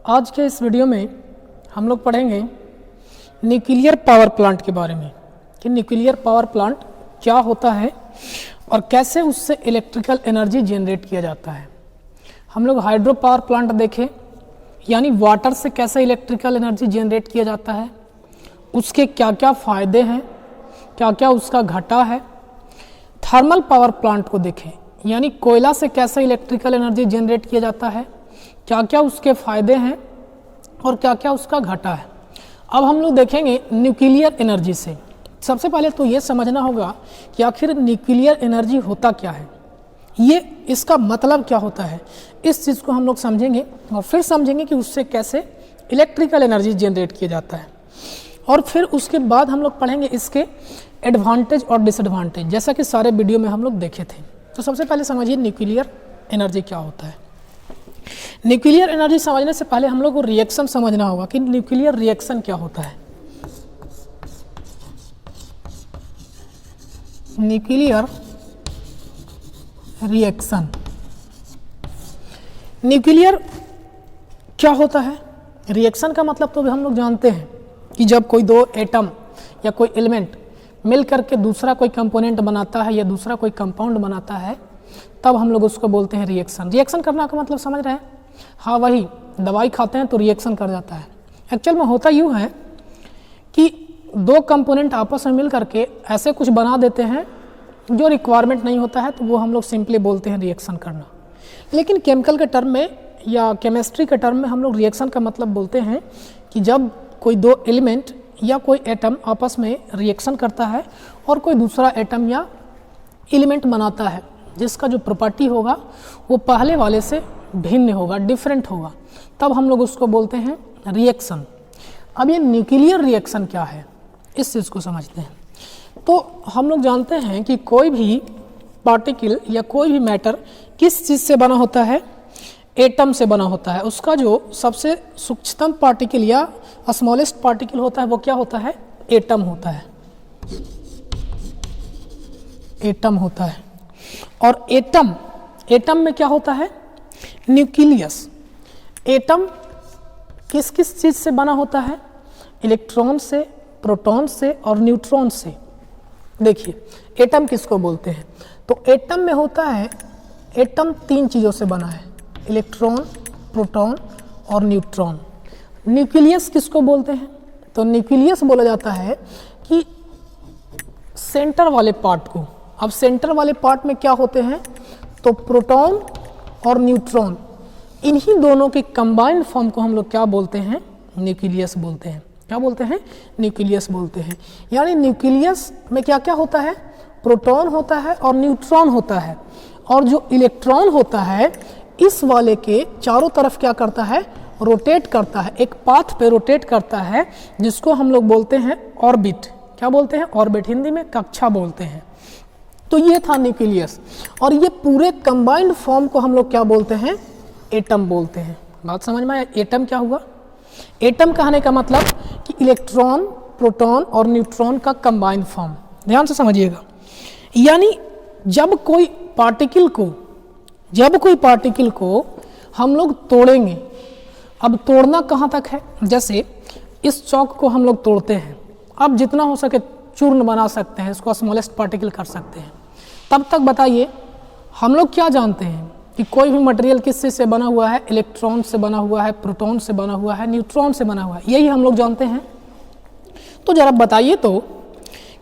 आज के इस वीडियो में हम लोग पढ़ेंगे न्यूक्लियर पावर प्लांट के बारे में कि न्यूक्लियर पावर प्लांट क्या होता है और कैसे उससे इलेक्ट्रिकल एनर्जी जनरेट किया जाता है। हम लोग हाइड्रो पावर प्लांट देखें, यानी वाटर से कैसे इलेक्ट्रिकल एनर्जी जनरेट किया जाता है, उसके क्या क्या फ़ायदे हैं, क्या क्या उसका घाटा है। थर्मल पावर प्लांट को देखें, यानी कोयला से कैसे इलेक्ट्रिकल एनर्जी जनरेट किया जाता है, क्या क्या उसके फ़ायदे हैं और क्या क्या उसका घाटा है। अब हम लोग देखेंगे न्यूक्लियर एनर्जी से। सबसे पहले तो ये समझना होगा कि आखिर न्यूक्लियर एनर्जी होता क्या है, ये इसका मतलब क्या होता है। इस चीज़ को हम लोग समझेंगे और फिर समझेंगे कि उससे कैसे इलेक्ट्रिकल एनर्जी जनरेट किया जाता है, और फिर उसके बाद हम लोग पढ़ेंगे इसके एडवांटेज और डिसएडवांटेज, जैसा कि सारे वीडियो में हम लोग देखे थे। तो सबसे पहले समझिए न्यूक्लियर एनर्जी क्या होता है। न्यूक्लियर एनर्जी समझने से पहले हम लोग को रिएक्शन समझना होगा कि न्यूक्लियर रिएक्शन क्या होता है। न्यूक्लियर रिएक्शन, न्यूक्लियर क्या होता है। रिएक्शन का मतलब तो हम लोग जानते हैं कि जब कोई दो एटम या कोई एलिमेंट मिल करके दूसरा कोई कंपोनेंट बनाता है या दूसरा कोई कंपाउंड बनाता है, तब हम लोग उसको बोलते हैं रिएक्शन। रिएक्शन करना का मतलब समझ रहे हैं? हाँ, वही दवाई खाते हैं तो रिएक्शन कर जाता है। एक्चुअल में होता यूँ है कि दो कंपोनेंट आपस में मिल करके ऐसे कुछ बना देते हैं जो रिक्वायरमेंट नहीं होता है, तो वो हम लोग सिंपली बोलते हैं रिएक्शन करना। लेकिन केमिकल के टर्म में या केमिस्ट्री के टर्म में हम लोग रिएक्शन का मतलब बोलते हैं कि जब कोई दो एलिमेंट या कोई एटम आपस में रिएक्शन करता है और कोई दूसरा एटम या एलिमेंट बनाता है जिसका जो प्रॉपर्टी होगा वो पहले वाले से भिन्न होगा, डिफरेंट होगा, तब हम लोग उसको बोलते हैं रिएक्शन। अब ये न्यूक्लियर रिएक्शन क्या है, इस चीज़ को समझते हैं। तो हम लोग जानते हैं कि कोई भी पार्टिकल या कोई भी मैटर किस चीज़ से बना होता है, एटम से बना होता है। उसका जो सबसे सूक्ष्मतम पार्टिकल या स्मॉलेस्ट पार्टिकल होता है वो क्या होता है, एटम होता है। एटम होता है। और एटम में क्या होता है, न्यूक्लियस। एटम किस किस चीज़ से बना होता है, इलेक्ट्रॉन से, प्रोटॉन से और न्यूट्रॉन से। देखिए एटम किसको बोलते हैं, तो एटम में होता है, एटम तीन चीज़ों से बना है, इलेक्ट्रॉन, प्रोटॉन और न्यूट्रॉन। न्यूक्लियस किसको बोलते हैं, तो न्यूक्लियस बोला जाता है कि सेंटर वाले पार्ट को। अब सेंटर वाले पार्ट में क्या होते हैं, तो प्रोटॉन और न्यूट्रॉन, इन्हीं दोनों के कंबाइंड फॉर्म को हम लोग क्या बोलते हैं, न्यूक्लियस बोलते हैं। क्या बोलते हैं, न्यूक्लियस बोलते हैं। यानी न्यूक्लियस में क्या क्या होता है, प्रोटॉन होता है और न्यूट्रॉन होता है, और जो इलेक्ट्रॉन होता है इस वाले के चारों तरफ क्या करता है, रोटेट करता है, एक पाथ पे रोटेट करता है, जिसको हम लोग बोलते हैं ऑर्बिट। क्या बोलते हैं, ऑर्बिट, हिंदी में कक्षा बोलते हैं। तो ये था न्यूक्लियस, और ये पूरे कंबाइंड फॉर्म को हम लोग क्या बोलते हैं, एटम बोलते हैं। बात समझ में आया, एटम क्या हुआ। एटम कहने का मतलब कि इलेक्ट्रॉन, प्रोटॉन और न्यूट्रॉन का कंबाइंड फॉर्म। ध्यान से समझिएगा, यानी जब कोई पार्टिकल को हम लोग तोड़ेंगे, अब तोड़ना कहाँ तक है, जैसे इस चौक को हम लोग तोड़ते हैं, अब जितना हो सके चूर्ण बना सकते हैं, इसको स्मॉलेस्ट पार्टिकल कर सकते हैं। तब तक बताइए हम लोग क्या जानते हैं कि कोई भी मटेरियल किस चीज़ से बना हुआ है, इलेक्ट्रॉन से बना हुआ है, प्रोटॉन से बना हुआ है, न्यूट्रॉन से बना हुआ है, यही हम लोग जानते हैं। तो जरा बताइए तो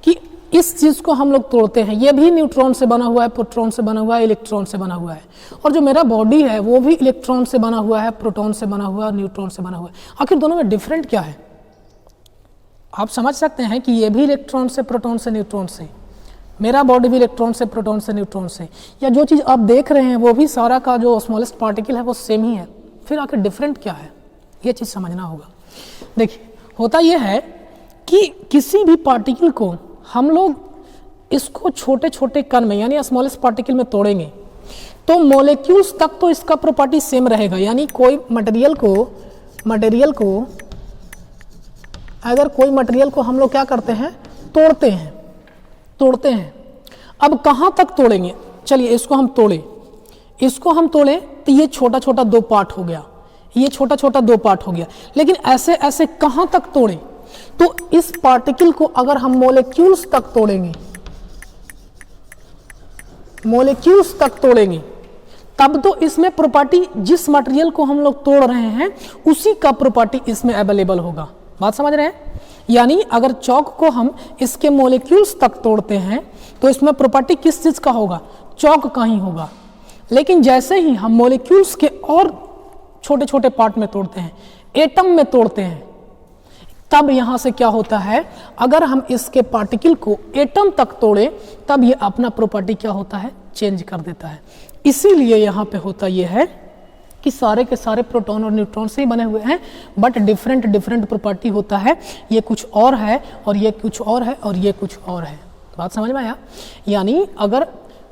कि इस चीज़ को हम लोग तोड़ते हैं, ये भी न्यूट्रॉन से बना हुआ है, प्रोटॉन से बना हुआ है, इलेक्ट्रॉन से बना हुआ है, और जो मेरा बॉडी है वो भी इलेक्ट्रॉन से बना हुआ है, प्रोटॉन से बना हुआ है, न्यूट्रॉन से बना हुआ है। आखिर दोनों में डिफरेंट क्या है, आप समझ सकते हैं कि ये भी इलेक्ट्रॉन से, प्रोटॉन से, न्यूट्रॉन से, मेरा बॉडी भी इलेक्ट्रॉन से, प्रोटॉन से, न्यूट्रॉन से, या जो चीज़ आप देख रहे हैं वो भी सारा का जो स्मॉलेस्ट पार्टिकल है वो सेम ही है। फिर आखिर डिफरेंट क्या है, ये चीज़ समझना होगा। देखिए होता यह है कि किसी भी पार्टिकल को हम लोग इसको छोटे छोटे कण में यानी स्मॉलेस्ट पार्टिकल में तोड़ेंगे तो मॉलिक्यूल्स तक तो इसका प्रॉपर्टी सेम रहेगा। यानी कोई मटेरियल को अगर कोई मटेरियल को हम लोग क्या करते हैं, तोड़ते हैं। अब कहाँ तक तोड़ेंगे, चलिए इसको हम तोड़ें तो ये छोटा छोटा दो पार्ट हो गया, ये छोटा छोटा 2 पार्ट हो गया, लेकिन ऐसे ऐसे कहाँ तक तोड़े, तो इस पार्टिकल को अगर हम मॉलिक्यूल्स तक तोड़ेंगे, मॉलिक्यूल्स तक तोड़ेंगे, तब तो इसमें प्रॉपर्टी, जिस मटेरियल को हम लोग तोड़ रहे हैं उसी का प्रॉपर्टी इसमें अवेलेबल होगा। बात समझ रहे हैं? यानी अगर चौक को हम इसके मॉलिक्यूल्स तक तोड़ते हैं तो इसमें प्रॉपर्टी किस चीज का होगा? चौक का ही होगा। लेकिन जैसे ही हम मॉलिक्यूल्स के और छोटे छोटे पार्ट में तोड़ते हैं, एटम में तोड़ते हैं, तब यहां से क्या होता है, अगर हम इसके पार्टिकल को एटम तक तोड़े तब ये अपना प्रॉपर्टी क्या होता है? चेंज कर देता है। इसीलिए यहाँ पे होता यह है कि सारे के सारे प्रोटॉन और न्यूट्रॉन से ही बने हुए हैं, बट डिफरेंट डिफरेंट प्रॉपर्टी होता है। ये कुछ और है और ये कुछ और है और ये कुछ और है। बात समझ में आया? यानी अगर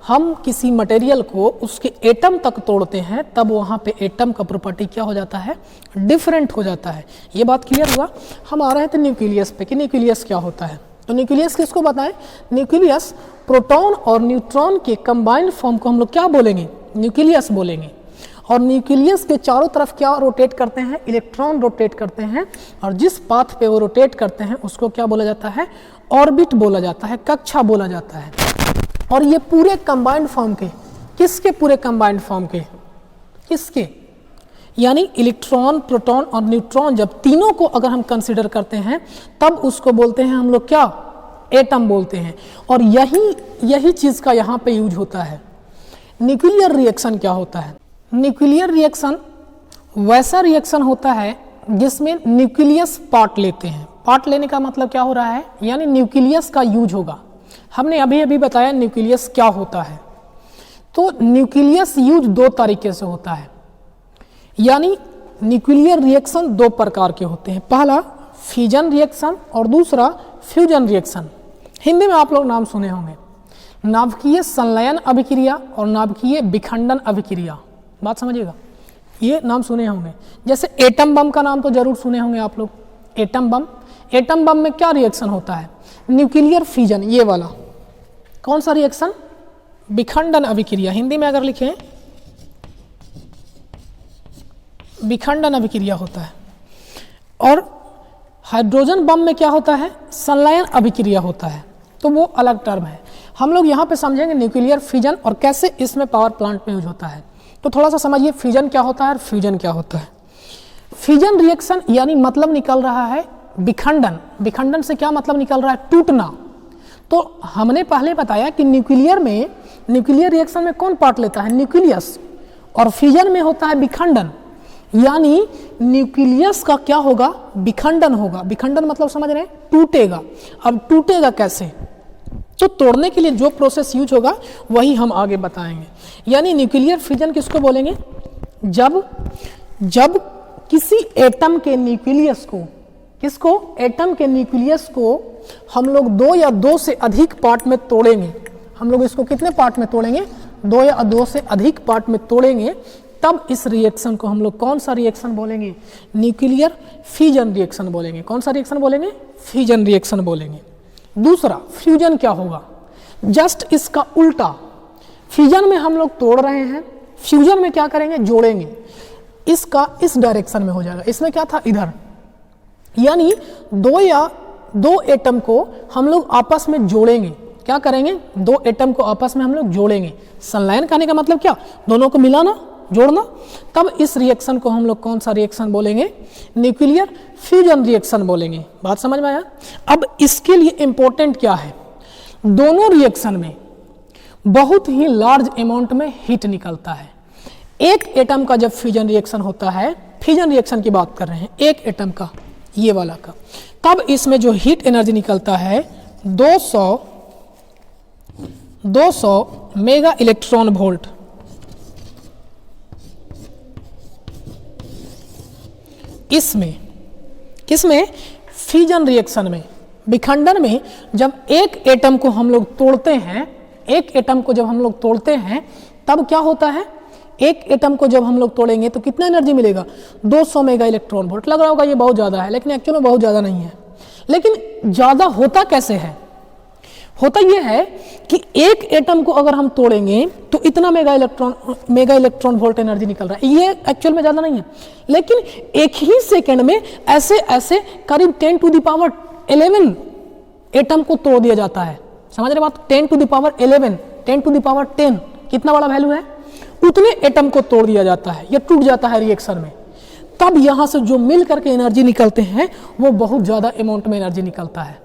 हम किसी मटेरियल को उसके एटम तक तोड़ते हैं तब वहाँ पे एटम का प्रॉपर्टी क्या हो जाता है? डिफरेंट हो जाता है। ये बात क्लियर हुआ? हम आ रहे थे न्यूक्लियस पे कि न्यूक्लियस क्या होता है। तो न्यूक्लियस किसको बताएं? न्यूक्लियस प्रोटॉन और न्यूट्रॉन के कंबाइंड फॉर्म को हम लोग क्या बोलेंगे? न्यूक्लियस बोलेंगे। और न्यूक्लियस के चारों तरफ क्या रोटेट करते हैं? इलेक्ट्रॉन रोटेट करते हैं, और जिस पाथ पे वो रोटेट करते हैं उसको क्या बोला जाता है? ऑर्बिट बोला जाता है, कक्षा बोला जाता है। और ये पूरे कंबाइंड फॉर्म के, किसके पूरे कंबाइंड फॉर्म के? किसके? यानी इलेक्ट्रॉन, प्रोटॉन और न्यूट्रॉन, जब तीनों को अगर हम कंसीडर करते हैं तब उसको बोलते हैं हम लोग क्या? एटम बोलते हैं। और यही चीज का यहाँ पे यूज होता है। न्यूक्लियर रिएक्शन क्या होता है? न्यूक्लियर रिएक्शन वैसा रिएक्शन होता है जिसमें न्यूक्लियस पार्ट लेते हैं। पार्ट लेने का मतलब क्या हो रहा है? यानी न्यूक्लियस का यूज होगा। हमने अभी अभी बताया न्यूक्लियस क्या होता है। तो न्यूक्लियस यूज 2 तरीके से होता है। यानी न्यूक्लियर रिएक्शन 2 प्रकार के होते हैं। पहला फिजन रिएक्शन और दूसरा फ्यूजन रिएक्शन। हिंदी में आप लोग नाम सुने होंगे, नाभिकीय संलयन अभिक्रिया और नाभिकीय विखंडन अभिक्रिया। बात समझिएगा, ये नाम सुने होंगे। जैसे एटम बम का नाम तो जरूर सुने होंगे आप लोग। एटम बम, एटम बम में क्या रिएक्शन होता है? न्यूक्लियर फिजन, ये वाला। कौन सा रिएक्शन? विखंडन अभिक्रिया। हिंदी में अगर लिखें विखंडन अभिक्रिया होता है। और हाइड्रोजन बम में क्या होता है? संलयन अभिक्रिया होता है। तो वो अलग टर्म है। हम लोग यहाँ पे समझेंगे न्यूक्लियर फिजन और कैसे इसमें पावर प्लांट में यूज होता है। तो थोड़ा सा समझिए फिजन क्या होता है और फ्यूजन क्या होता है। फिजन रिएक्शन यानी मतलब निकल रहा है विखंडन। विखंडन से क्या मतलब निकल रहा है? टूटना। तो हमने पहले बताया कि न्यूक्लियर रिएक्शन में कौन पार्ट लेता है? न्यूक्लियस। और फिजन में होता है विखंडन। यानी न्यूक्लियस का क्या होगा? विखंडन होगा। विखंडन मतलब समझ रहे हैं? टूटेगा। अब टूटेगा कैसे? तो तोड़ने के लिए जो प्रोसेस यूज होगा वही हम आगे बताएंगे। यानी न्यूक्लियर फिजन किसको बोलेंगे? जब किसी एटम के न्यूक्लियस को, किसको? एटम के न्यूक्लियस को हम लोग 2 या 2 से अधिक पार्ट में तोड़ेंगे। हम लोग इसको कितने पार्ट में तोड़ेंगे? 2 या 2 से अधिक पार्ट में तोड़ेंगे, तब इस रिएक्शन को हम लोग कौन सा रिएक्शन बोलेंगे? न्यूक्लियर फिजन रिएक्शन बोलेंगे। कौन सा रिएक्शन बोलेंगे? फिजन रिएक्शन बोलेंगे। दूसरा फ्यूजन क्या होगा? जस्ट इसका उल्टा। फिजन में हम लोग तोड़ रहे हैं, फ्यूजन में क्या करेंगे? जोड़ेंगे। इसका इस डायरेक्शन में हो जाएगा। इसमें क्या था? इधर। यानी 2 एटम को हम लोग आपस में जोड़ेंगे। क्या करेंगे? 2 एटम को आपस में हम लोग जोड़ेंगे। संलयन करने का मतलब क्या? दोनों को मिलाना, जोड़ना। तब इस रिएक्शन को हम लोग कौन सा रिएक्शन बोलेंगे? न्यूक्लियर फ्यूजन रिएक्शन बोलेंगे। बात समझ में आया? अब इसके लिए इंपॉर्टेंट क्या है? दोनों रिएक्शन में बहुत ही लार्ज अमाउंट में हीट निकलता है। एक एटम का जब फ्यूजन रिएक्शन होता है, फ्यूजन रिएक्शन की बात कर रहे हैं, एक एटम का, ये वाला का, तब इसमें जो हीट एनर्जी निकलता है 200 मेगा इलेक्ट्रॉन वोल्ट। किसमें? फ्यूजन रिएक्शन में। विखंडन में जब एक एटम को हम लोग तोड़ते हैं, एक एटम को जब हम लोग तोड़ते हैं तब क्या होता है? एक एटम को जब हम लोग तोड़ेंगे तो कितना एनर्जी मिलेगा? 200 मेगा इलेक्ट्रॉन वोल्ट। लग रहा होगा ये बहुत ज़्यादा है, लेकिन एक्चुअली में बहुत ज़्यादा नहीं है। लेकिन ज़्यादा होता कैसे है? होता यह है कि एक एटम को अगर हम तोड़ेंगे तो इतना मेगा इलेक्ट्रॉन वोल्ट एनर्जी निकल रहा है। ये एक्चुअल में ज़्यादा नहीं है, लेकिन एक ही सेकंड में ऐसे ऐसे करीब 10 टू द पावर 11 एटम को तोड़ दिया जाता है। समझ रहे बात? 10 to the power 11, 10 to the power 10 कितना बड़ा वैल्यू है, उतने एटम को तोड़ दिया जाता है, ये टूट जाता है रिएक्शन में। तब यहां से जो मिल करके एनर्जी निकलते हैं वो बहुत ज़्यादा अमाउंट में एनर्जी निकलता है।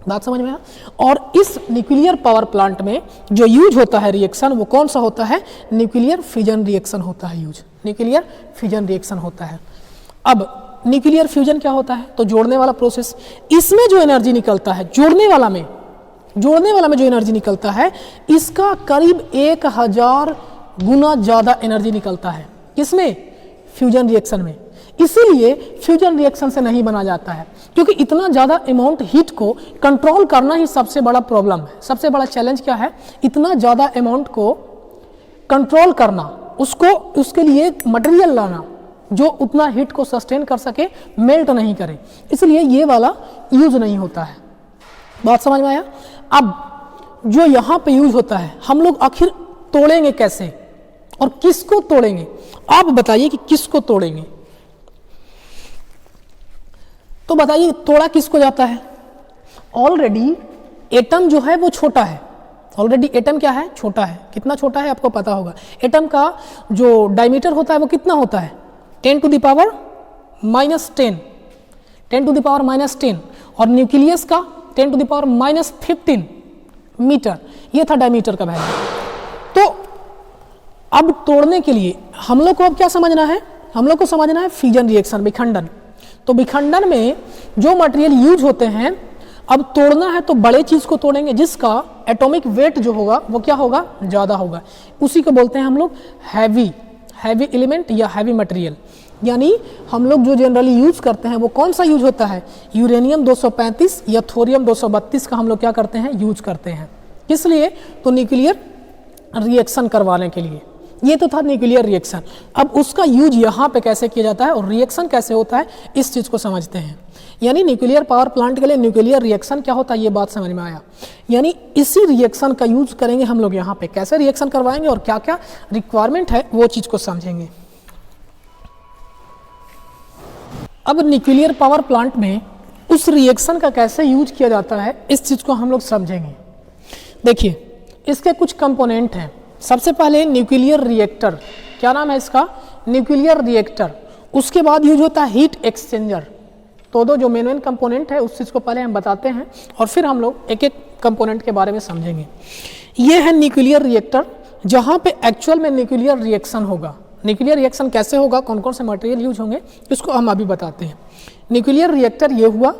बात समझ में आया? और इस न्यूक्लियर पावर प्लांट में जो यूज होता है रिएक्शन वो कौन सा होता है? न्यूक्लियर फ्यूजन रिएक्शन होता है यूज, न्यूक्लियर फ्यूजन रिएक्शन होता है। अब न्यूक्लियर फ्यूजन क्या होता है? तो जोड़ने वाला प्रोसेस। इसमें जो एनर्जी निकलता है जोड़ने वाला में जो एनर्जी निकलता है इसका करीब 1000 गुना ज़्यादा एनर्जी निकलता है। किसमें? फ्यूजन रिएक्शन में। इसीलिए फ्यूजन रिएक्शन से नहीं बना जाता है, क्योंकि इतना ज़्यादा अमाउंट हीट को कंट्रोल करना ही सबसे बड़ा प्रॉब्लम है, सबसे बड़ा चैलेंज क्या है? इतना ज़्यादा अमाउंट को कंट्रोल करना, उसके लिए मटेरियल लाना जो उतना हीट को सस्टेन कर सके, मेल्ट नहीं करे। इसलिए ये वाला यूज नहीं होता है। बात समझ में आया? अब जो यहाँ पे यूज होता है हम लोग आखिर तोड़ेंगे कैसे और किसको तोड़ेंगे? आप बताइए कि किसको तोड़ेंगे? तो बताइए तोड़ा किसको जाता है? ऑलरेडी एटम जो है वो छोटा है। ऑलरेडी एटम क्या है? छोटा है। कितना छोटा है आपको पता होगा। एटम का जो डायमीटर होता है वो कितना होता है? 10 to the power -10, 10 to the power -10, और न्यूक्लियस का 10 टू द पावर -15 मीटर। ये था डायमीटर का वैल्यू। तो अब तोड़ने के लिए हम लोग को अब क्या समझना है? हम लोग को समझना है फ्यूजन रिएक्शन, विखंडन। तो विखंडन में जो मटेरियल यूज होते हैं, अब तोड़ना है तो बड़े चीज को तोड़ेंगे जिसका एटॉमिक वेट जो होगा वो क्या होगा? ज़्यादा होगा। उसी को बोलते हैं हम लोग हैवी एलिमेंट या हैवी मटेरियल। यानी हम लोग जो जनरली यूज करते हैं वो कौन सा यूज होता है? यूरेनियम 235 या थोरियम 232 का हम लोग क्या करते हैं? यूज करते हैं। किस लिए? तो न्यूक्लियर रिएक्शन करवाने के लिए। ये तो था न्यूक्लियर रिएक्शन। अब उसका यूज यहाँ पे कैसे किया जाता है और रिएक्शन कैसे होता है, इस चीज़ को समझते हैं। यानी न्यूक्लियर पावर प्लांट के लिए न्यूक्लियर रिएक्शन क्या होता है, ये बात समझ में आया। यानी इसी रिएक्शन का यूज करेंगे हम लोग यहाँ पे। कैसे रिएक्शन करवाएंगे और क्या क्या रिक्वायरमेंट है वो चीज़ को समझेंगे। अब न्यूक्लियर पावर प्लांट में उस रिएक्शन का कैसे यूज किया जाता है, इस चीज़ को हम लोग समझेंगे। देखिए इसके कुछ कंपोनेंट हैं। सबसे पहले न्यूक्लियर रिएक्टर, क्या नाम है इसका? Nuclear reactor. उसके बाद यूज होता है हीट एक्सचेंजर। तो दो जो मेन कंपोनेंट है उस चीज़ को पहले हम बताते हैं और फिर हम लोग एक एक कंपोनेंट के बारे में समझेंगे। ये है न्यूक्लियर रिएक्टर, जहाँ पे एक्चुअल में न्यूक्लियर रिएक्शन होगा। न्यूक्लियर रिएक्शन कैसे होगा, कौन कौन से मटेरियल यूज होंगे, इसको हम अभी बताते हैं। न्यूक्लियर रिएक्टर ये हुआ।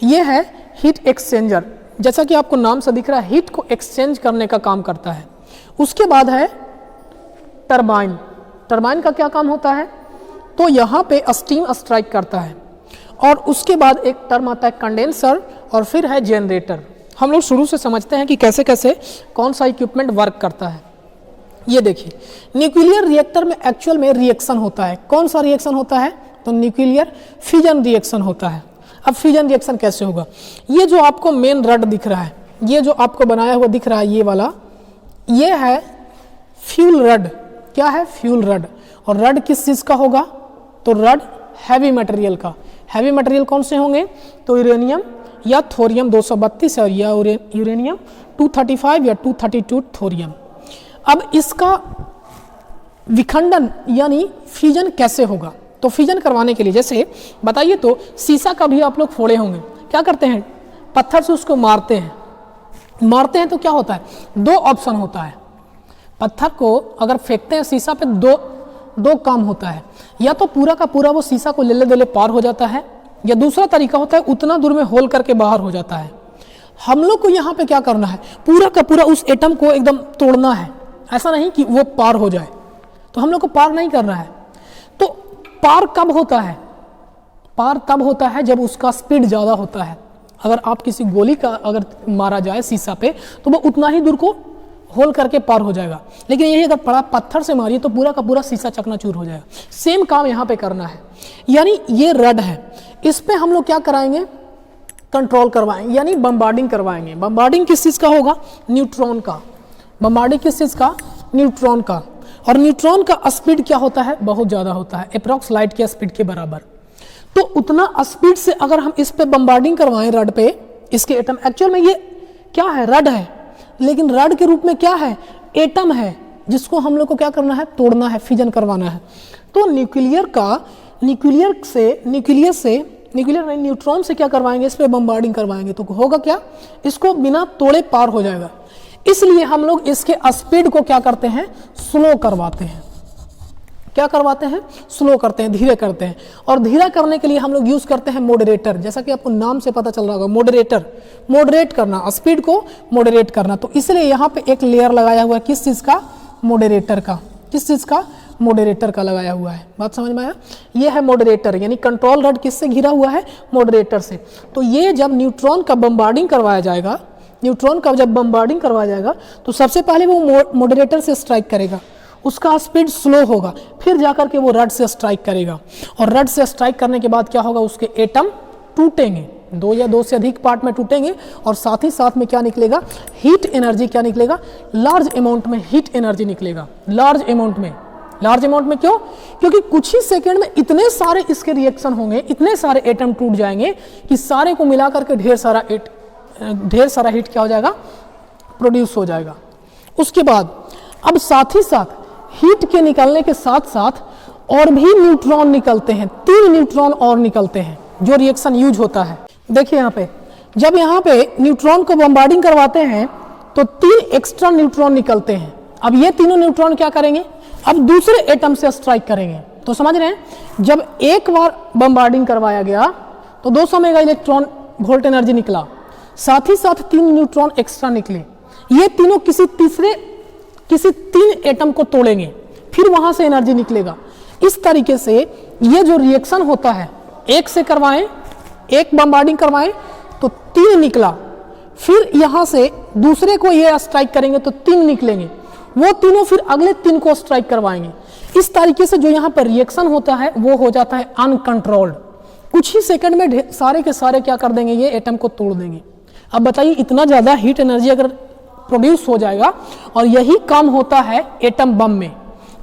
ये है हीट एक्सचेंजर, जैसा कि आपको नाम से दिख रहा है, हीट को एक्सचेंज करने का काम करता है। उसके बाद है टरबाइन। टरबाइन का क्या काम होता है? तो यहाँ पे स्टीम स्ट्राइक करता है। और उसके बाद एक टर्म आता है कंडेंसर, और फिर है जनरेटर। हम लोग शुरू से समझते हैं कि कैसे कैसे कौन सा इक्विपमेंट वर्क करता है। ये देखिए न्यूक्लियर रिएक्टर में एक्चुअल में रिएक्शन होता है। कौन सा रिएक्शन होता है? तो न्यूक्लियर फ्यूजन रिएक्शन होता है। अब फ्यूजन रिएक्शन कैसे होगा? ये जो आपको मेन रड दिख रहा है, ये जो आपको बनाया हुआ दिख रहा है, ये वाला, ये है फ्यूल रड। क्या है? Fuel rod. और रड किस चीज़ का होगा? तो रड हैवी मटेरियल का। हैवी मटेरियल कौन से होंगे? तो यूरेनियम या थोरियम 232 और या यूरेनियम 235 या 232 थोरियम। अब इसका विखंडन यानी फ्यूजन कैसे होगा? तो फ्यूजन करवाने के लिए जैसे बताइए, तो शीशा का भी आप लोग फोड़े होंगे। क्या करते हैं? पत्थर से उसको मारते हैं। मारते हैं तो क्या होता है? दो ऑप्शन होता है। पत्थर को अगर फेंकते हैं शीशा पे, दो काम होता है। या तो पूरा का पूरा वो शीशा को लेले देले पार हो जाता है, या दूसरा तरीका होता है उतना दूर में होल करके बाहर हो जाता है। हम लोग को यहाँ पे क्या करना है? पूरा का पूरा उस एटम को एकदम तोड़ना है। ऐसा नहीं कि वो पार हो जाए, तो हम लोग को पार नहीं करना है। तो पार कब होता है? पार तब होता है जब उसका स्पीड ज़्यादा होता है। अगर आप किसी गोली का अगर मारा जाए शीशा पे, तो वो उतना ही दूर को होल करके पार हो जाएगा। लेकिन यही अगर बड़ा पत्थर से मारिए तो पूरा का पूरा शीशा चकनाचूर हो जाएगा। सेम काम यहाँ पे करना है। यानी ये रड है, इस पे हम लोग क्या कराएंगे? कंट्रोल करवाएंगे, यानी बम्बार्डिंग करवाएंगे। बम्बार्डिंग किस चीज़ का होगा? न्यूट्रॉन का। बम्बार्डिंग किस चीज़ का? न्यूट्रॉन का। और न्यूट्रॉन का स्पीड क्या होता है? बहुत ज़्यादा होता है, अप्रॉक्स लाइट के स्पीड के बराबर। तो उतना स्पीड से अगर हम इस पे बम्बार्डिंग करवाएं रड पे, इसके एटम, एक्चुअल में ये क्या है? रड है, लेकिन रड के रूप में क्या है? एटम है, जिसको हम लोग को क्या करना है? तोड़ना है, फिजन करवाना है। तो न्यूट्रॉन से क्या करवाएंगे? इस पे बम्बार्डिंग करवाएंगे तो होगा क्या? इसको बिना तोड़े पार हो जाएगा। इसलिए हम लोग इसके स्पीड को क्या करते हैं? स्लो करवाते हैं। क्या करवाते हैं? स्लो करते हैं, धीरे करते हैं। और धीरे करने के लिए हम लोग यूज करते हैं मॉडरेटर, जैसा कि आपको नाम से पता चल रहा होगा, मॉडरेटर। मॉडरेट करना, स्पीड को मॉडरेट करना। तो इसलिए यहाँ पे एक लेयर लगाया हुआ है, किस चीज का? मॉडरेटर का। किस चीज का? मॉडरेटर का लगाया हुआ है। बात समझ में आया? ये है मॉडरेटर, यानी कंट्रोल रड किससे घिरा हुआ है? मॉडरेटर से। तो ये जब न्यूट्रॉन का बम्बार्डिंग करवाया जाएगा, तो सबसे पहले वो मॉडरेटर से स्ट्राइक करेगा, उसका स्पीड स्लो होगा, फिर जाकर के वो रड से स्ट्राइक करेगा। और रड से स्ट्राइक करने के बाद क्या होगा? उसके एटम टूटेंगे, 2 या 2 से अधिक पार्ट में टूटेंगे। और साथ ही साथ में क्या निकलेगा? हीट एनर्जी क्या निकलेगा? लार्ज अमाउंट में हीट एनर्जी निकलेगा। लार्ज अमाउंट में क्यों? क्योंकि कुछ ही सेकंड में इतने सारे इसके रिएक्शन होंगे, इतने सारे एटम टूट जाएंगे कि सारे को मिलाकर के ढेर सारा हीट क्या हो जाएगा? प्रोड्यूस हो जाएगा। उसके बाद अब साथ ही साथ हीट के निकलने के साथ साथ और भी न्यूट्रॉन निकलते हैं, 3 न्यूट्रॉन और निकलते हैं जो रिएक्शन यूज होता है। देखिए यहाँ पे, जब यहाँ पे न्यूट्रॉन को बम्बार्डिंग करवाते हैं तो 3 एक्स्ट्रा न्यूट्रॉन निकलते हैं। अब ये तीनों न्यूट्रॉन क्या करेंगे? अब दूसरे एटम से स्ट्राइक करेंगे। तो समझ रहे हैं, जब एक बार बम्बार्डिंग करवाया गया तो 200 मेगा इलेक्ट्रॉन वोल्ट एनर्जी निकला, साथ ही साथ 3 न्यूट्रॉन एक्स्ट्रा निकले। ये तीनों किसी 3 एटम को तोड़ेंगे, फिर वहां से एनर्जी निकलेगा। इस तरीके से ये जो रिएक्शन होता है, एक से करवाएं, एक बम्बार्डिंग करवाएं तो 3 निकला, फिर यहां से दूसरे को ये स्ट्राइक करेंगे तो 3 निकलेंगे, वो तीनों फिर अगले 3 को स्ट्राइक करवाएंगे। इस तरीके से जो यहाँ पर रिएक्शन होता है वो हो जाता है अनकंट्रोल्ड। कुछ ही सेकंड में सारे के सारे क्या कर देंगे? ये एटम को तोड़ देंगे। अब बताइए, इतना ज्यादा हीट एनर्जी अगर प्रोड्यूस हो जाएगा, और यही काम होता है एटम बम में।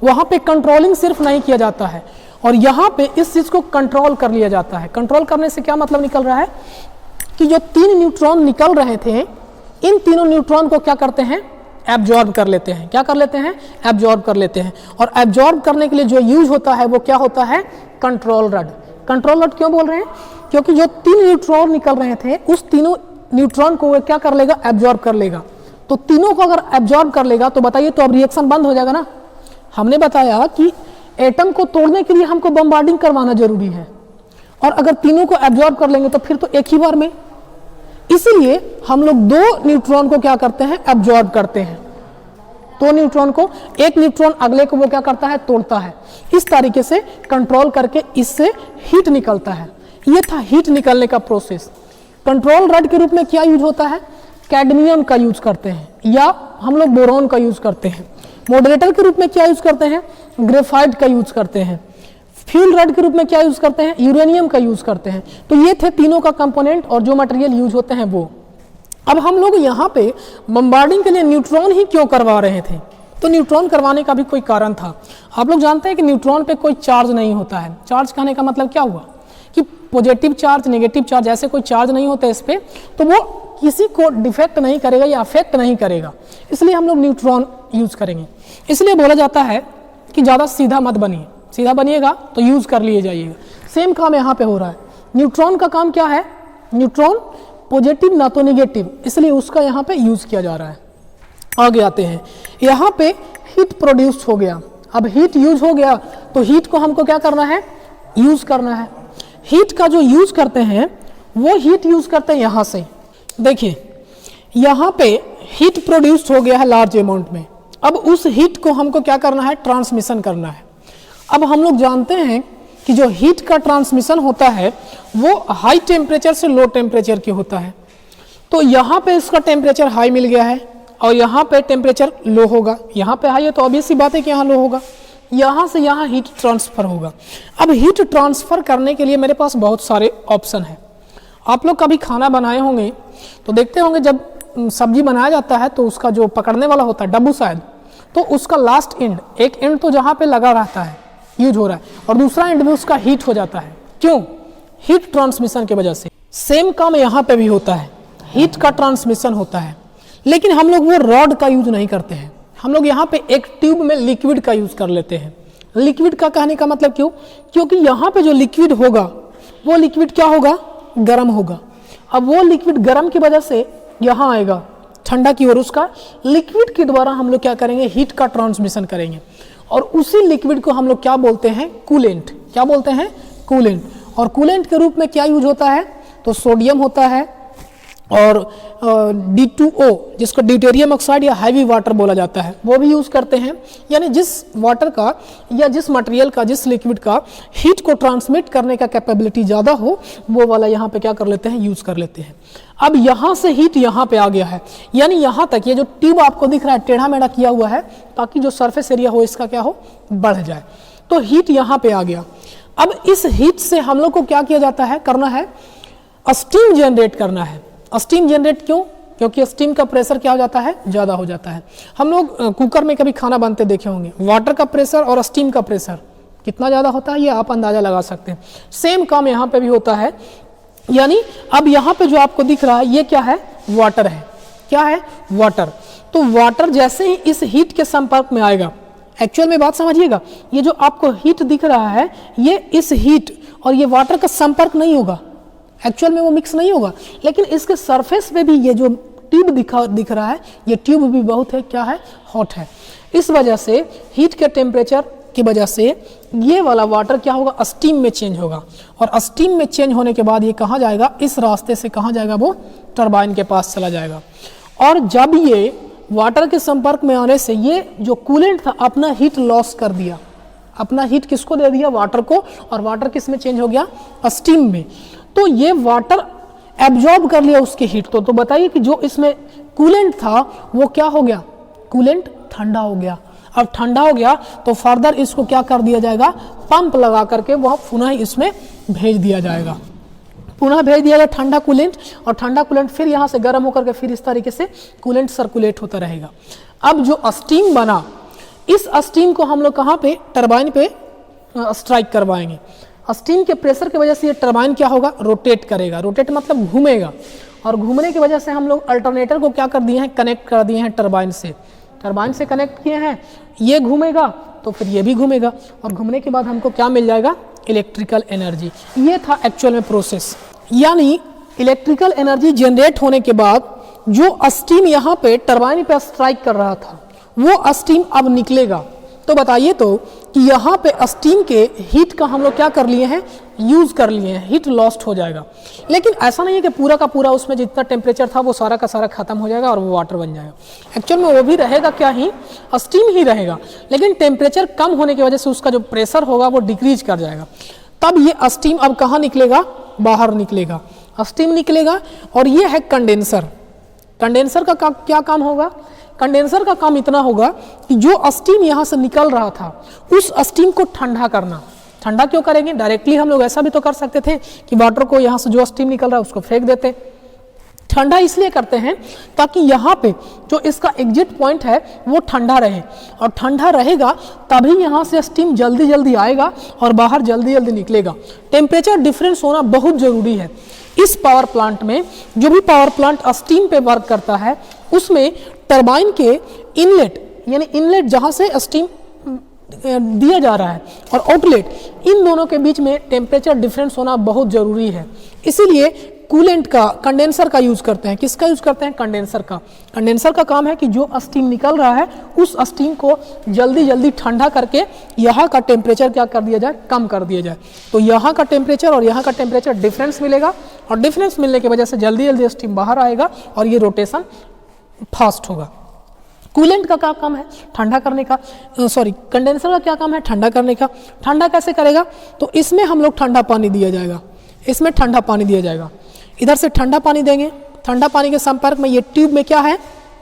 वहां पे कंट्रोलिंग सिर्फ नहीं किया जाता है, और यहाँ पे इस चीज को कंट्रोल कर लिया जाता है। कंट्रोल करने से क्या मतलब निकल रहा है कि जो 3 न्यूट्रॉन निकल रहे थे, इन तीनों न्यूट्रॉन को क्या करते हैं? एब्जॉर्ब कर लेते हैं। क्या कर लेते हैं? एब्जॉर्ब कर लेते हैं। और एब्जॉर्ब करने के लिए जो यूज होता है वो क्या होता है? Control rod. कंट्रोल रड क्यों बोल रहे हैं? क्योंकि जो 3 न्यूट्रॉन निकल रहे थे, उस तीनों न्यूट्रॉन को वो क्या कर लेगा? एब्जॉर्ब कर लेगा। तो तीनों को अगर एब्जॉर्ब कर लेगा तो बताइए, तो अब रिएक्शन बंद हो जाएगा ना। हमने बताया कि एटम को तोड़ने के लिए हमको बम्बार्डिंग करवाना जरूरी है, और अगर तीनों को एब्जॉर्ब कर लेंगे तो फिर तो एक ही बार में। इसीलिए हम लोग 2 न्यूट्रॉन को क्या करते हैं? एब्जॉर्ब करते हैं। 2 न्यूट्रॉन को, एक न्यूट्रॉन अगले को वो क्या करता है? तोड़ता है। इस तरीके से कंट्रोल करके इससे हीट निकलता है। ये था हीट निकलने का प्रोसेस। कंट्रोल रड के रूप में क्या यूज होता है? कैडमियम का यूज करते हैं, या हम लोग बोरॉन का यूज करते हैं। मॉडरेटर के रूप में क्या यूज करते हैं? ग्रेफाइट का यूज करते हैं। फ्यूल रड के रूप में क्या यूज करते हैं? यूरेनियम का यूज करते हैं। तो ये थे तीनों का कंपोनेंट, और जो मटेरियल यूज होते हैं वो। अब हम लोग यहाँ पे बम्बार्डिंग के लिए न्यूट्रॉन ही क्यों करवा रहे थे? तो न्यूट्रॉन करवाने का भी कोई कारण था। आप लोग जानते हैं कि न्यूट्रॉन पे कोई चार्ज नहीं होता है। चार्ज कहने का मतलब क्या हुआ कि पॉजिटिव चार्ज, नेगेटिव चार्ज, ऐसे कोई चार्ज नहीं होता इस पे, तो वो किसी को डिफेक्ट नहीं करेगा या अफेक्ट नहीं करेगा। इसलिए हम लोग न्यूट्रॉन यूज करेंगे। इसलिए बोला जाता है कि ज़्यादा सीधा मत बनिए, सीधा बनिएगा तो यूज कर लिए जाइएगा। सेम काम यहाँ पे हो रहा है। न्यूट्रॉन का काम क्या है? न्यूट्रॉन पॉजिटिव ना तो नेगेटिव, इसलिए उसका यहाँ पे यूज किया जा रहा है। आगे आते हैं, यहाँ पे हीट प्रोड्यूस हो गया। अब हीट यूज हो गया तो हीट को हमको क्या करना है? यूज करना है। हीट का जो यूज करते हैं वो हीट यूज करते हैं यहाँ से। देखिए यहाँ पे हीट प्रोड्यूस हो गया है लार्ज अमाउंट में। अब उस हीट को हमको क्या करना है? ट्रांसमिशन करना है। अब हम लोग जानते हैं कि जो हीट का ट्रांसमिशन होता है वो हाई टेम्परेचर से लो टेम्परेचर की होता है। तो यहाँ पे इसका टेम्परेचर हाई मिल गया है और यहाँ पे टेम्परेचर लो होगा। यहाँ पे हाई है तो ऑब्वियस सी बात है कि यहाँ लो होगा। यहाँ से यहाँ हीट ट्रांसफर होगा। अब हीट ट्रांसफर करने के लिए मेरे पास बहुत सारे ऑप्शन है। आप लोग कभी खाना बनाए होंगे तो देखते होंगे जब सब्जी बनाया जाता है तो उसका जो पकड़ने वाला होता है डब्बू शायद, तो उसका लास्ट एंड, एक एंड तो जहाँ पे लगा रहता है यूज हो रहा है और दूसरा एंड में उसका हीट हो जाता है। क्यों? हीट ट्रांसमिशन की वजह से। सेम काम यहाँ पे भी होता है, हीट का ट्रांसमिशन होता है, लेकिन हम लोग वो रॉड का यूज नहीं करते हैं। हम लोग यहाँ पे एक ट्यूब में लिक्विड का यूज कर लेते हैं। लिक्विड का कहने का मतलब क्यों? क्योंकि यहाँ पे जो लिक्विड होगा वो लिक्विड क्या होगा? गर्म होगा। अब वो लिक्विड गर्म की वजह से यहाँ आएगा ठंडा की ओर, उसका लिक्विड के द्वारा हम लोग क्या करेंगे? हीट का ट्रांसमिशन करेंगे और उसी लिक्विड को हम लोग क्या बोलते हैं? कूलेंट। क्या बोलते हैं? कूलेंट। और कूलेंट के रूप में क्या यूज होता है? तो सोडियम होता है और D2O जिसको ड्यूटेरियम ऑक्साइड या हैवी वाटर बोला जाता है वो भी यूज करते हैं। यानी जिस वाटर का या जिस मटेरियल का, जिस लिक्विड का हीट को ट्रांसमिट करने का कैपेबिलिटी ज़्यादा हो वो वाला यहाँ पे क्या कर लेते हैं? यूज कर लेते हैं। अब यहाँ से हीट यहाँ पे आ गया है, यानी यहाँ तक ये जो ट्यूब आपको दिख रहा है टेढ़ा मेढ़ा किया हुआ है ताकि जो सरफेस एरिया हो इसका क्या हो? बढ़ जाए। तो हीट यहाँ पे आ गया। अब इस हीट से हम लोग को क्या किया जाता है? करना है स्टीम जनरेट करना है। स्टीम जनरेट क्यों? क्योंकि स्टीम का प्रेशर क्या हो जाता है? ज़्यादा हो जाता है। हम लोग कुकर में कभी खाना बनते देखे होंगे, वाटर का प्रेशर और स्टीम का प्रेशर कितना ज़्यादा होता है ये आप अंदाज़ा लगा सकते हैं। सेम काम यहाँ पे भी होता है। यानी अब यहाँ पे जो आपको दिख रहा है ये क्या है? वाटर है। क्या है? वाटर। तो वाटर जैसे ही इस हीट के संपर्क में आएगा, एक्चुअल में बात समझिएगा, ये जो आपको हीट दिख रहा है ये इस हीट और ये वाटर का संपर्क नहीं होगा, एक्चुअल में वो मिक्स नहीं होगा, लेकिन इसके सरफेस पे भी ये जो ट्यूब दिख रहा है ये ट्यूब भी बहुत है क्या है? हॉट है। इस वजह से हीट के टेम्परेचर की वजह से ये वाला वाटर क्या होगा? स्टीम में चेंज होगा और स्टीम में चेंज होने के बाद ये कहाँ जाएगा? इस रास्ते से कहाँ जाएगा? वो टरबाइन के पास चला जाएगा। और जब ये वाटर के संपर्क में आने से ये जो कूलेंट था अपना हीट लॉस कर दिया। अपना हीट किसको दे दिया? वाटर को। और वाटर किस में चेंज हो गया? स्टीम में। तो ये वाटर एब्जॉर्ब कर लिया उसकी हीट को। तो बताइए कि जो इसमें कूलेंट था वो क्या हो गया? कूलेंट ठंडा हो गया। अब ठंडा हो गया तो फर्दर इसको क्या कर दिया जाएगा? पंप लगा करके वह पुनः इसमें भेज दिया जाएगा। पुनः भेज दिया जाएगा ठंडा कूलेंट और ठंडा कूलेंट फिर यहाँ से गर्म होकर के फिर इस तरीके से कूलेंट सर्कुलेट होता रहेगा। अब जो स्टीम बना, इस स्टीम को हम लोग कहाँ पे? टरबाइन पे स्ट्राइक करवाएंगे। स्टीम के प्रेशर की वजह से ये टरबाइन क्या होगा? रोटेट करेगा। रोटेट मतलब घूमेगा और घूमने की वजह से हम लोग अल्टरनेटर को क्या कर दिए हैं? कनेक्ट कर दिए हैं टरबाइन से। टरबाइन से कनेक्ट किए हैं, ये घूमेगा तो फिर ये भी घूमेगा और घूमने के बाद हमको क्या मिल जाएगा? Electrical energy. ये था एक्चुअल में प्रोसेस। यानी इलेक्ट्रिकल एनर्जी जनरेट होने के बाद जो स्टीम यहाँ पे टरबाइन पे स्ट्राइक कर रहा था वो स्टीम अब निकलेगा। तो बताइए तो कि यहाँ पे स्टीम के हीट का हम लोग क्या कर लिए हैं? यूज कर लिए हैं। हीट लॉस्ट हो जाएगा। लेकिन ऐसा नहीं है कि पूरा का पूरा उसमें जितना टेम्परेचर था वो सारा का सारा खत्म हो जाएगा और वो वाटर बन जाएगा। एक्चुअल में वो भी रहेगा क्या ही? स्टीम ही रहेगा, लेकिन टेम्परेचर कम होने की वजह से उसका जो प्रेशर होगा वो डिक्रीज कर जाएगा। तब ये स्टीम अब कहाँ निकलेगा? बाहर निकलेगा। स्टीम निकलेगा और ये है कंडेंसर। कंडेंसर का क्या काम होगा? कंडेंसर का काम इतना होगा कि जो स्टीम यहाँ से निकल रहा था उस स्टीम को ठंडा करना। ठंडा क्यों करेंगे? डायरेक्टली हम लोग ऐसा भी तो कर सकते थे कि वाटर को यहाँ से जो स्टीम निकल रहा है उसको फेंक देते। ठंडा इसलिए करते हैं ताकि यहाँ पे जो इसका एग्जिट पॉइंट है वो ठंडा रहे और ठंडा रहेगा तभी यहाँ से स्टीम जल्दी जल्दी आएगा और बाहर जल्दी जल्दी निकलेगा। टेम्परेचर डिफरेंस होना बहुत ज़रूरी है। इस पावर प्लांट में जो भी पावर प्लांट स्टीम पे वर्क करता है उसमें टरबाइन के इनलेट यानी इनलेट जहाँ से स्टीम दिया जा रहा है और आउटलेट, इन दोनों के बीच में टेम्परेचर डिफरेंस होना बहुत ज़रूरी है। इसीलिए कूलेंट का, कंडेंसर का यूज़ करते हैं। किसका यूज़ करते हैं? कंडेंसर का। कंडेंसर का काम है कि जो स्टीम निकल रहा है उस स्टीम को जल्दी जल्दी ठंडा करके यहाँ का टेम्परेचर क्या कर दिया जाए? कम कर दिया जाए। तो यहाँ का टेम्परेचर और यहाँ का टेम्परेचर डिफरेंस मिलेगा और डिफरेंस मिलने की वजह से जल्दी जल्दी स्टीम बाहर आएगा और ये रोटेशन फास्ट होगा। कूलेंट का क्या काम है? ठंडा करने का। कंडेंसर का क्या काम है? ठंडा करने का। ठंडा कैसे करेगा? तो इसमें हम लोग ठंडा पानी दिया जाएगा। इसमें ठंडा पानी दिया जाएगा। इधर से ठंडा पानी देंगे। ठंडा पानी के संपर्क में ये ट्यूब में क्या है?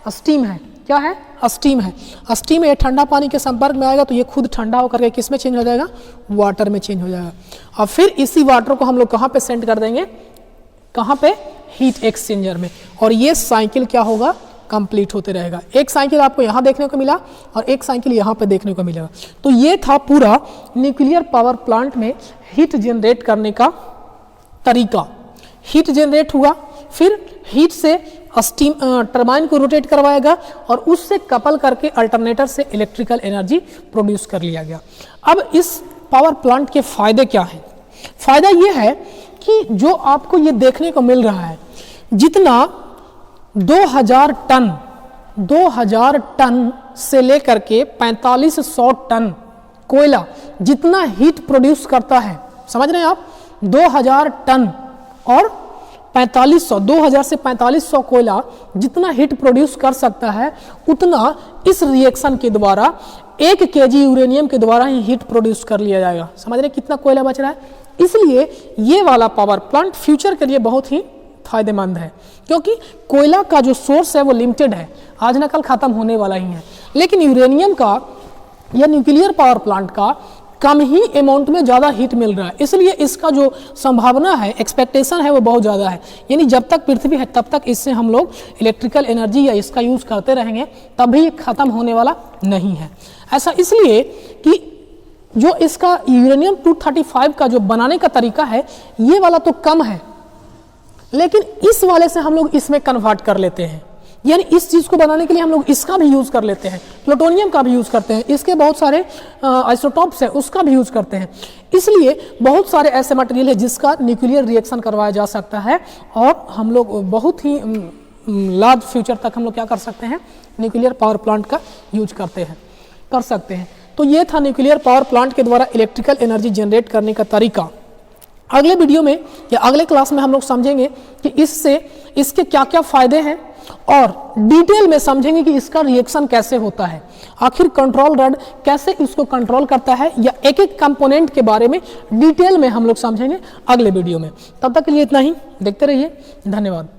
स्टीम है। क्या है? स्टीम है। स्टीम ये ठंडा पानी के संपर्क में आएगा तो ये खुद ठंडा होकर के किस में चेंज हो जाएगा? वाटर में चेंज हो जाएगा। और फिर इसी वाटर को हम लोग कहाँ पे सेंड कर देंगे? कहाँ पे? हीट एक्सचेंजर में। और ये साइकिल क्या होगा? कंप्लीट होते रहेगा। एक साइकिल आपको यहाँ देखने को मिला और एक साइकिल यहाँ पे देखने को मिलेगा। तो ये था पूरा न्यूक्लियर पावर प्लांट में हीट जनरेट करने का तरीका। हीट जनरेट हुआ, फिर हीट से स्टीम टरबाइन को रोटेट करवाया गया और उससे कपल करके अल्टरनेटर से इलेक्ट्रिकल एनर्जी प्रोड्यूस कर लिया गया। अब इस पावर प्लांट के फायदे क्या हैं? फायदा ये है कि जो आपको ये देखने को मिल रहा है, जितना 2000 टन से लेकर के 4500 टन कोयला जितना हीट प्रोड्यूस करता है, समझ रहे हैं आप? 2000 टन और 4500, 2000 से 4500 कोयला जितना हीट प्रोड्यूस कर सकता है, उतना इस रिएक्शन के द्वारा 1 केजी यूरेनियम के द्वारा ही हीट प्रोड्यूस कर लिया जाएगा। समझ रहे कितना कोयला बच रहा है? इसलिए ये वाला पावर प्लांट फ्यूचर के लिए बहुत ही फायदेमंद है, क्योंकि कोयला का जो सोर्स है वो लिमिटेड है, आज न कल खत्म होने वाला ही है। लेकिन यूरेनियम का या न्यूक्लियर पावर प्लांट का कम ही अमाउंट में ज़्यादा हीट मिल रहा है, इसलिए इसका जो संभावना है, एक्सपेक्टेशन है, वो बहुत ज़्यादा है। यानी जब तक पृथ्वी है तब तक इससे हम लोग इलेक्ट्रिकल एनर्जी या इसका यूज़ करते रहेंगे, तभी ये ख़त्म होने वाला नहीं है। ऐसा इसलिए कि जो इसका यूरेनियम 235 का जो बनाने का तरीका है, ये वाला तो कम है, लेकिन इस वाले से हम लोग इसमें कन्वर्ट कर लेते हैं। यानी इस चीज़ को बनाने के लिए हम लोग इसका भी यूज़ कर लेते हैं, प्लूटोनियम का भी यूज़ करते हैं, इसके बहुत सारे आइसोटॉप्स है उसका भी यूज़ करते हैं। इसलिए बहुत सारे ऐसे मटेरियल है जिसका न्यूक्लियर रिएक्शन करवाया जा सकता है और हम लोग बहुत ही लार्ज फ्यूचर तक हम लोग क्या कर सकते हैं? न्यूक्लियर पावर प्लांट का यूज कर सकते हैं। तो ये था न्यूक्लियर पावर प्लांट के द्वारा इलेक्ट्रिकल एनर्जी जनरेट करने का तरीका। अगले वीडियो में या अगले क्लास में हम लोग समझेंगे कि इसके क्या क्या फायदे हैं और डिटेल में समझेंगे कि इसका रिएक्शन कैसे होता है, आखिर कंट्रोल रॉड कैसे इसको कंट्रोल करता है, या एक एक कंपोनेंट के बारे में डिटेल में हम लोग समझेंगे अगले वीडियो में। तब तक के लिए इतना ही, देखते रहिए, धन्यवाद।